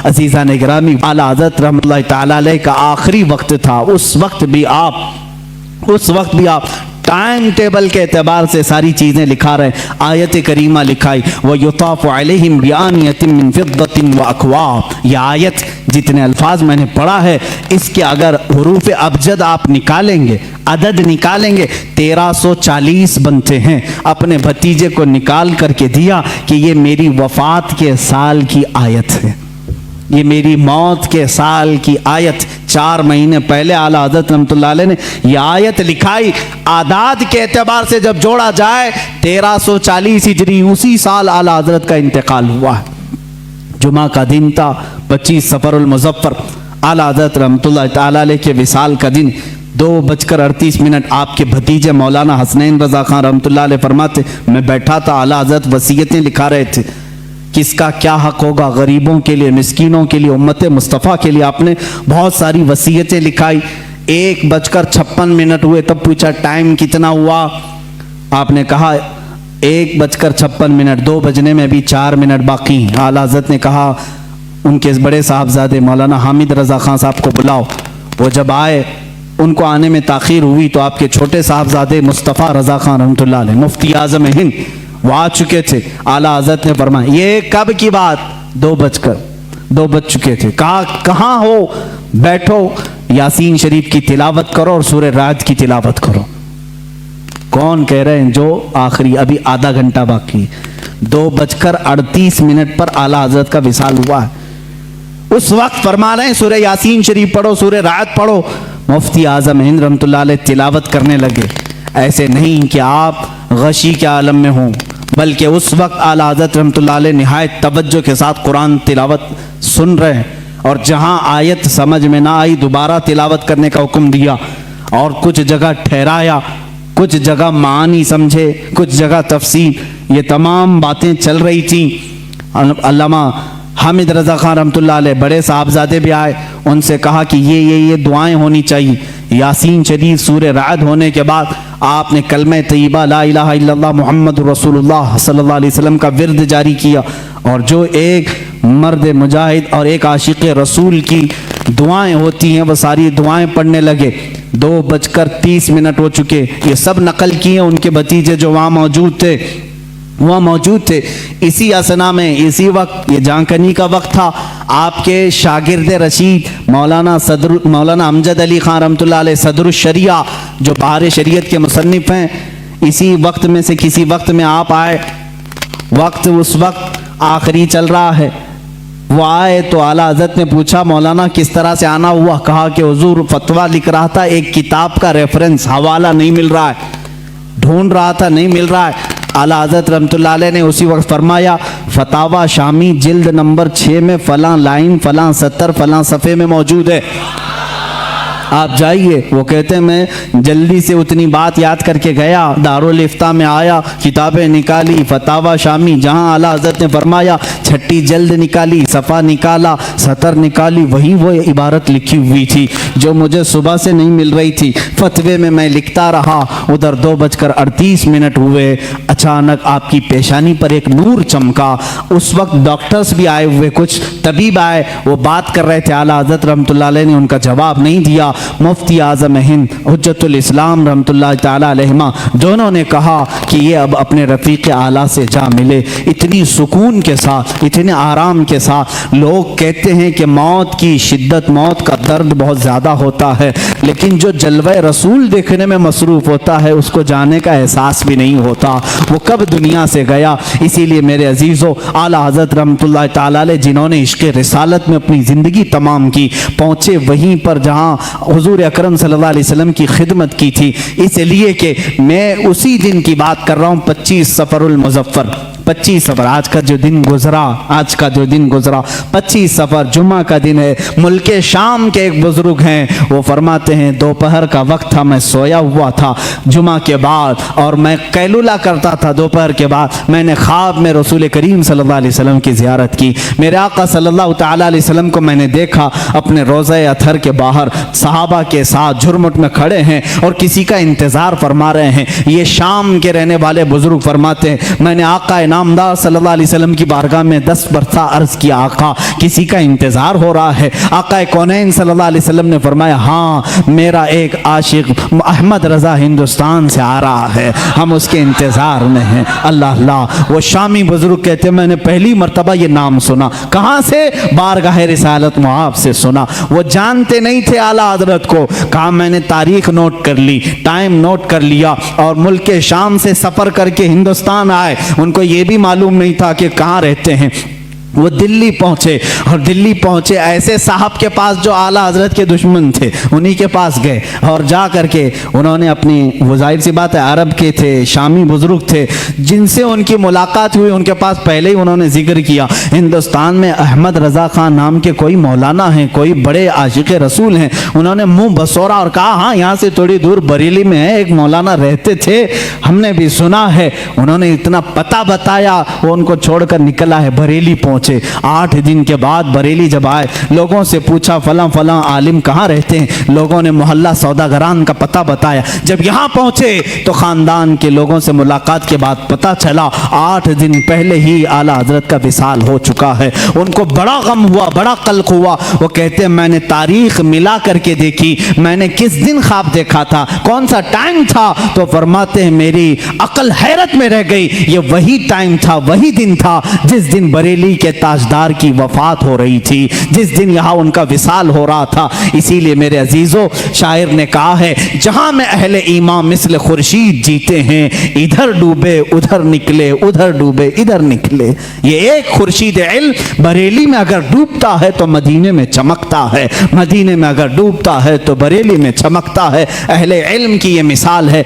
अजीज़ा ने गिरामी, आला हज़रत रहमतुल्लाहि तआला अलैह का आखिरी वक्त था। उस वक्त भी आप टाइम टेबल के एतबार से सारी चीज़ें लिखा रहे। आयत करीमा लिखाई, व युताफ़ु अलैहिम बिआनियतिन मिन फिद्दतिन व अक्वाब। यह आयत जितने अल्फाज मैंने पढ़ा है, इसके अगर हुरूफ अबजद आप निकालेंगे, अदद निकालेंगे, 1340 बनते हैं। अपने भतीजे को निकाल करके दिया कि ये मेरी वफ़ात के साल की आयत है, ये मेरी मौत के साल की आयत। 4 महीने पहले आला हज़रत रहमतुल्लाह अलैह ने यह आयत लिखाई। आदाद के एतबार से जब जोड़ा जाए 1340 हिजरी, उसी साल आला हज़रत का इंतकाल हुआ है। जुमा का दिन था, 25 सफ़रुल मुज़फ़्फ़र। आला हज़रत रहमतुल्लाह तआला अलैह के विसाल का दिन 2:38। आपके भतीजे मौलाना हसनैन रज़ा खान रहमतुल्लाह अलैह फरमाते, मैं बैठा था, आला हज़रत वसीयतें लिखा रहे थे, किसका क्या हक होगा, गरीबों के लिए, मिस्कीनों के लिए, उम्मत मुस्तफ़ा के लिए। आपने बहुत सारी वसीयतें लिखाई। 1:56 हुए, तब पूछा टाइम कितना हुआ? आपने कहा 1:56, 2 बजने में भी 4 मिनट बाकी। आला हज़रत ने कहा उनके बड़े साहबजादे मौलाना हामिद रज़ा खान साहब को बुलाओ। वो जब आए, उनको आने में ताख़ीर हुई तो आपके छोटे साहबजादे मुस्तफ़ा रज़ा खान रहमतुल्लाह अलैह, मुफ्ती आज़म हिंद, वो आ चुके थे। आला हज़रत ने फरमाया, ये कब की बात? 2 बज चुके थे। कहा कहाँ हो? बैठो, यासीन शरीफ की तिलावत करो और सूरह राद की तिलावत करो। कौन कह रहे हैं? जो आखिरी, अभी आधा घंटा बाकी। 2:38 पर आला हज़रत का विसाल हुआ है। उस वक्त फरमा रहे हैं सूरह यासीन शरीफ पढ़ो, सूरह राद पढ़ो। मुफ्ती आज़म हिंद रहमतुल्लाह अलैह तिलावत करने लगे। ऐसे नहीं कि आप गशी के आलम में हों, बल्कि उस वक्त आला हज़रत रहमतुल्लाह अलैह निहायत तवज्जो के साथ कुरान तिलावत सुन रहे हैं। और जहाँ आयत समझ में ना आई, दोबारा तिलावत करने का हुक्म दिया और कुछ जगह ठहराया, कुछ जगह मानी समझे, कुछ जगह तफसीर। ये तमाम बातें चल रही थी। अल्लामा हामिद रज़ा खान रहमतुल्लाह अलैह, बड़े साहबजादे भी आए, उनसे कहा कि ये दुआएं होनी चाहिए। यासीन शरीफ, सूरह राद होने के बाद आपने कलमे तय्यबा ला इलाहा इल्लल्लाह मुहम्मद रसूलुल्लाह सल्लल्लाहु अलैहि वसल्लम का विर्द जारी किया। और जो एक मर्द मुजाहिद और एक आशिक रसूल की दुआएं होती हैं, वो सारी दुआएं पढ़ने लगे। 2:30 हो चुके। ये सब नकल किए उनके भतीजे जो वहाँ मौजूद थे। इसी असना में, इसी वक्त, ये जानकनी का वक्त था, आपके शागिर्द रशीद मौलाना अमजद अली खान रहमतुल्लाह अलैह सदरुल शरिया, जो बहार शरीयत के मुसन्निफ हैं, इसी वक्त में से किसी वक्त में आप आए। वक्त उस वक्त आखिरी चल रहा है। वो आए तो आला हज़रत ने पूछा, मौलाना किस तरह से आना हुआ? कहा कि हुजूर फतवा लिख रहा था, एक किताब का रेफरेंस हवाला नहीं मिल रहा है, ढूंढ रहा था, नहीं मिल रहा है। आला हज़रत रहमतुल्लाह अलैह ने उसी वक्त फरमाया, फतावा शामी जिल्द नंबर 6 में फलां लाइन, फलां सतर, फलां सफ़े में मौजूद है, आप जाइए। वो कहते हैं मैं जल्दी से उतनी बात याद करके गया, दारुल इफ्ता में आया, किताबें निकाली, फतावा शामी, जहाँ आला हज़रत ने फरमाया, छठी जल्द निकाली, सफ़ा निकाला, सतर निकाली, वही वो इबारत लिखी हुई थी जो मुझे सुबह से नहीं मिल रही थी। फतवे में मैं लिखता रहा। उधर 2:38 हुए, अचानक आपकी पेशानी पर एक नूर चमका। उस वक्त डॉक्टर्स भी आए हुए, कुछ तबीब आए, वो बात कर रहे थे। आला हज़रत रहमतुल्लाह अलैह ने उनका जवाब नहीं दिया। मुफ्ती आज़म हिंद हुज्जतुल इस्लाम रहमतुल्लाह तआला अलैहिमा, दोनों ने कहा कि ये अब अपने रफ़ीक़ आला से जा मिले। इतनी सुकून के साथ, इतने आराम के साथ। लोग कहते हैं कि मौत की शिद्दत, मौत का दर्द बहुत ज़्यादा होता है, लेकिन जो जलवे रसूल देखने में मसरूफ़ होता है, उसको जाने का एहसास भी नहीं होता वो कब दुनिया से गया। इसीलिए मेरे अजीज़ों, आला हज़रत रहमतुल्लाह तआला अलैह, जिन्होंने इश्क़ रिसालत में अपनी ज़िंदगी तमाम की, पहुँचे वहीं पर जहाँ हुजूर अकरम सल्लल्लाहु अलैहि वसल्लम की खिदमत की थी। इसलिए कि मैं उसी दिन की बात कर रहा हूँ, 25 सफ़रुल मुज़फ़्फ़र, 25 सफ़र, आज का जो दिन गुजरा 25 सफ़र जुम्मा का दिन है। मुल्के शाम के एक बुजुर्ग हैं, वो फरमाते हैं, दोपहर का वक्त था, मैं सोया हुआ था जुम्मा के बाद, और मैं कैलुला करता था दोपहर के बाद। मैंने ख्वाब में रसूल करीम सल्लल्लाहु अलैहि वसल्लम की ज़ियारत की। मेरे आका सल्लल्लाहु तआला अलैहि वसल्लम को मैंने देखा अपने रोज़े अथर के बाहर सहाबा के साथ झुरमुट में खड़े हैं और किसी का इंतज़ार फरमा रहे हैं। ये शाम के रहने वाले बुजुर्ग फरमाते हैं, मैंने आका नामदार सल्लल्लाहु अलैहि वसल्लम की बारगाह में 10 मरतबा अर्ज किया, आका किसी का इंतजार हो रहा है। आका कौनैन सल्लल्लाहु अलैहि वसल्लम ने फरमाया, हाँ मेरा एक आशिक अहमद रजा हिंदुस्तान से आ रहा है, हम उसके इंतजार में हैं। अल्लाह अल्लाह। वो शामी बुजुर्ग कहते मैंने पहली मरतबा ये नाम सुना। कहाँ से? बारगाह रिसालत मुआब से सुना। वो जानते नहीं थे आला हजरत को। कहा मैंने तारीख नोट कर ली, टाइम नोट कर लिया और मुल्क शाम से सफ़र करके हिंदुस्तान आए। उनको ये भी मालूम नहीं था कि कहाँ रहते हैं। वो दिल्ली पहुँचे और दिल्ली पहुँचे ऐसे साहब के पास जो आला हजरत के दुश्मन थे, उन्हीं के पास गए और जा करके उन्होंने अपनी, वो जाहिर सी बात है अरब के थे, शामी बुजुर्ग थे, जिनसे उनकी मुलाकात हुई उनके पास पहले ही उन्होंने जिक्र किया हिंदुस्तान में अहमद रज़ा खान नाम के कोई मौलाना हैं, कोई बड़े आशिक रसूल हैं। उन्होंने मुंह बसोरा और कहा हाँ यहाँ से थोड़ी दूर बरेली में है एक मौलाना रहते थे, हमने भी सुना है। उन्होंने इतना पता बताया, वो उनको छोड़कर निकला है, बरेली पहुँचे। 8 दिन के बाद बरेली जब आए, लोगों से पूछा फलां फलां आलिम कहाँ रहते हैं। लोगों ने मोहल्ला सौदागरान का पता बताया। जब यहाँ पहुँचे तो ख़ानदान के लोगों से मुलाकात के बाद पता चला 8 दिन पहले ही आला हजरत का विसाल हो चुका है। उनको बड़ा गम हुआ, बड़ा कल्क हुआ। वो कहते हैं मैंने तारीख मिला करके देखी, मैंने किस दिन ख्वाब देखा था, कौन सा टाइम था। तो फरमाते हैं मेरी अकल हैरत में रह गई। ये वही टाइम था, वही दिन था जिस दिन बरेली के ताजदार की वफात हो रही थी, जिस दिन यहाँ उनका विसाल हो रहा था। इसीलिए मेरे अजीजों, शायर ने कहा है जहां में अहले ईमान मिस्ल खुर्शीद जीते हैं, इधर डूबे उधर निकले, उधर डूबे इधर निकले। ये एक खुर्शीद इल्म बरेली में अगर डूबता है तो मदीने में चमकता है, मदीने में अगर डूबता है तो बरेली में चमकता है। अहले इल्म की ये मिसाल है।